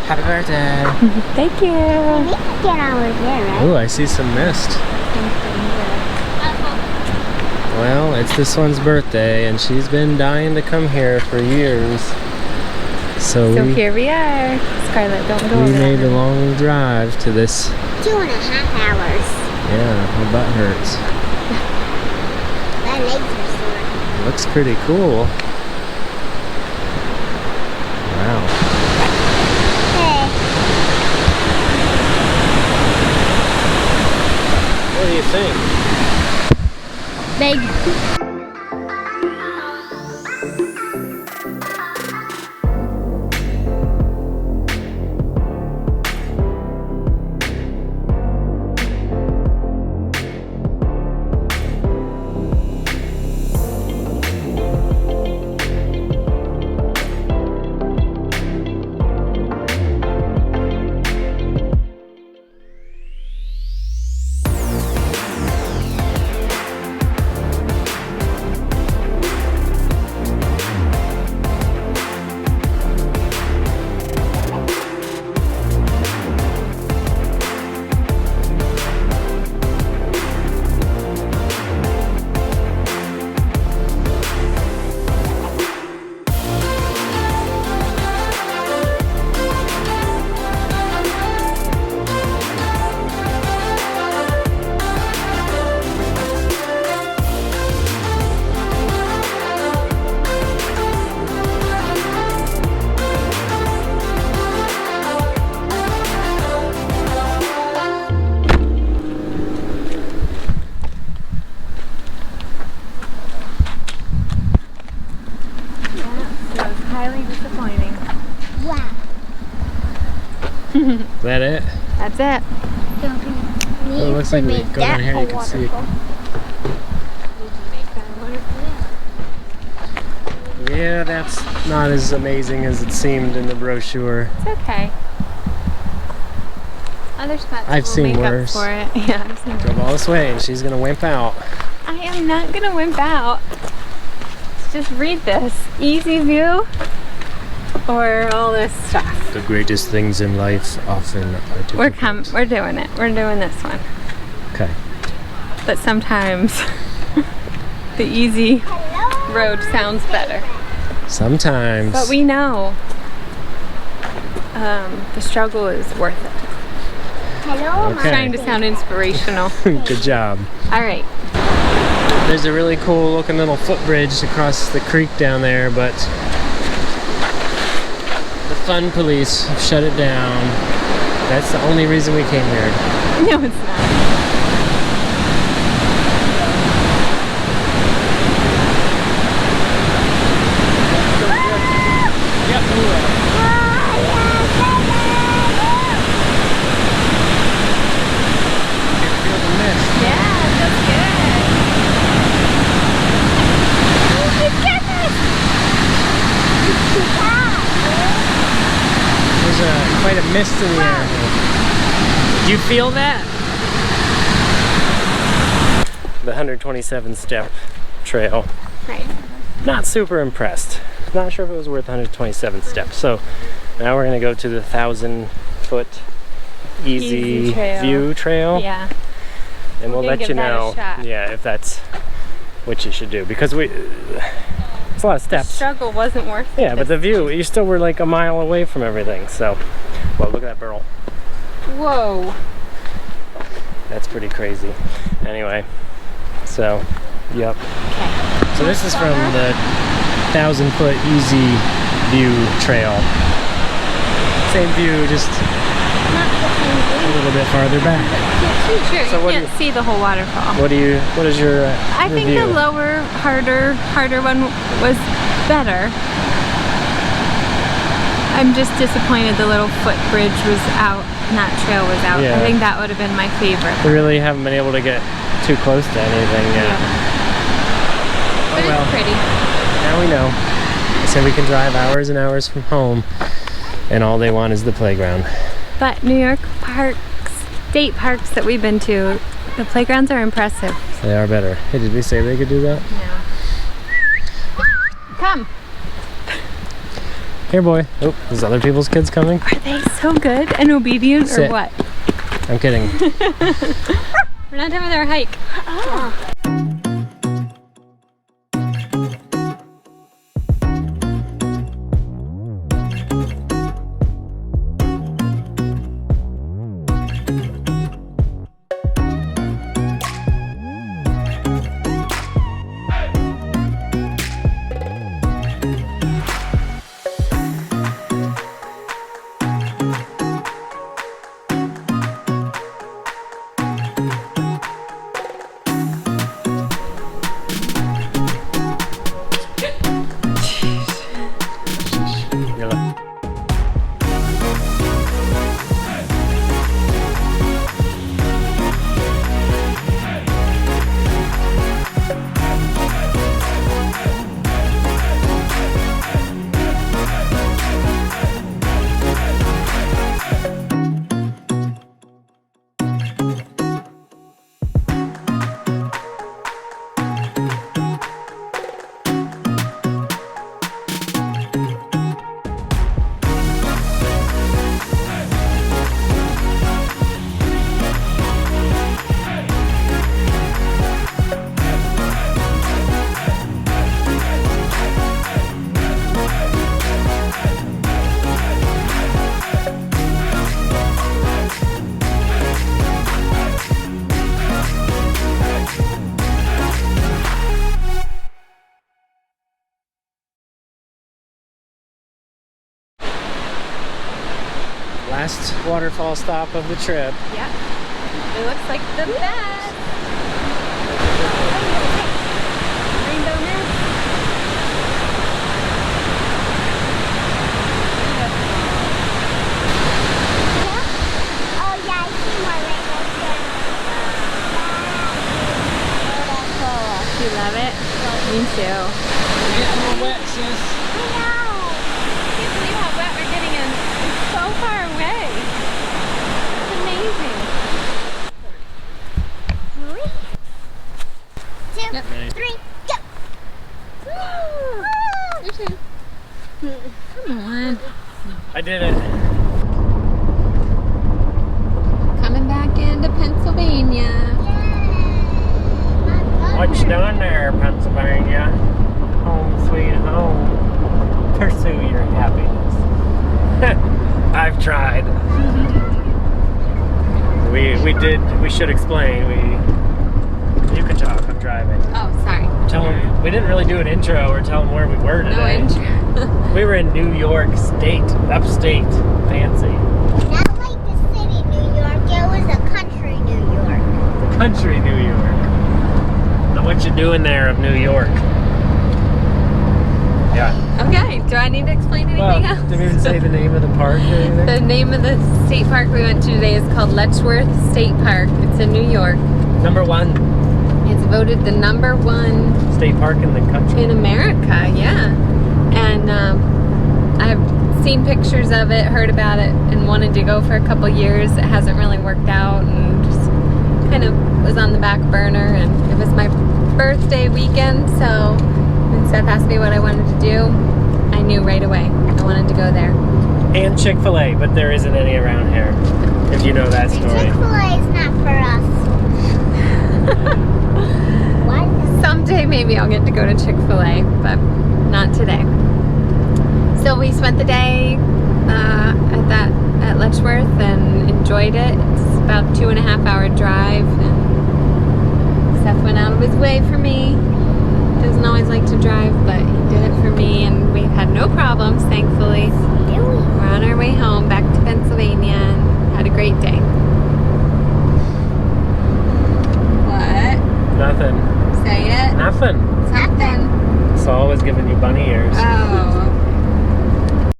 Happy birthday. Thank you. We need to get over there, right? Oh, I see some mist. Well, it's this one's birthday, and she's been dying to come here for years. So here we are. Scarlett, don't go we over made that. a long drive to this. 2.5 hours. Yeah, my butt hurts. My legs are sore. Looks pretty cool. Wow. Hey. What do you think? Big. Is that it? That's it. Well, it looks like we go down here, you can see it. Yeah, that's not as amazing as it seemed in the brochure. It's okay. Other spots I've will seen make worse. up for it. Yeah, I've seen Drove all this way and she's gonna wimp out. I am not gonna wimp out. Just read this. Easy view or all this stuff. The greatest things in life often are difficult. We're doing it. We're doing this one. Okay. But sometimes the easy road sounds better. Sometimes. But we know the struggle is worth it. Hello, Okay. Trying to sound inspirational. Good job. All right. There's a really cool looking little footbridge across the creek down there, but the fun police have shut it down. That's the only reason we came here. No, it's not. Quite a mist in the air. Do you feel that? The 127 step trail. Right. Not super impressed. Not sure if it was worth 127 steps. So now we're gonna go to the 1,000-foot easy view trail. Yeah. And we'll let you know, yeah, if that's what you should do, because it's a lot of steps. The struggle wasn't worth it. Yeah, but the view, you still were like a mile away from everything. So, well, look at that burl. Whoa. That's pretty crazy. Anyway, so, yep. Okay. So this is from the 1,000-foot easy view trail. Same view, just a little bit farther back. Sure, So you what can't see the whole waterfall. What is your I think review? the lower, harder one was better. I'm just disappointed the little footbridge was out and that trail was out. Yeah. I think that would have been my favorite. We really haven't been able to get too close to anything yet. Yeah. Oh, But well. it's pretty. Now we know. They said we can drive hours and hours from home, and all they want is the playground. But New York parks, state parks that we've been to, the playgrounds are impressive. They are better. Hey, did we say they could do that? No. Come. Here, boy. Oh, there's other people's kids coming. Are they so good and obedient Sit. or what? I'm kidding. We're not done with our hike. Oh. Last waterfall stop of the trip. Yeah. It looks like the best. Rainbow mist. Oh yeah, I see more rainbows here. Do you love it? Me too. We're getting more wet, sis. I know. I can't believe how wet we're getting in. It's so far away. It's amazing. 3, 2, Yep. 3, go! Come on. I did it. Coming back into Pennsylvania. What you doing there, Pennsylvania? Home sweet home. Pursue your happiness. I've tried. We should explain. You can talk, I'm driving. Oh, sorry. Tell them, we didn't really do an intro or tell them where we were today. No intro. We were in New York State, upstate, fancy. Not like the city New York, it was a country New York. Country New York. Now what you doing there of New York? Yeah. Okay, do I need to explain anything else? Did we even say the name of the park or anything? The name of the state park we went to today is called Letchworth State Park. It's in New York. Number 1 It's voted the #1 state park in the country. in America, yeah. And I've seen pictures of it, heard about it, and wanted to go for a couple years. It hasn't really worked out and just kind of was on the back burner. And it was my birthday weekend, so when Seth asked me what I wanted to do, I knew right away I wanted to go there. And Chick-fil-A, but there isn't any around here, if you know that story. Chick-fil-A is not for us. What? Someday maybe I'll get to go to Chick-fil-A, but not today. So we spent the day at Letchworth and enjoyed it. It's about 2.5 hour drive, and Seth went out of his way for me. Doesn't always like to drive, but he did it for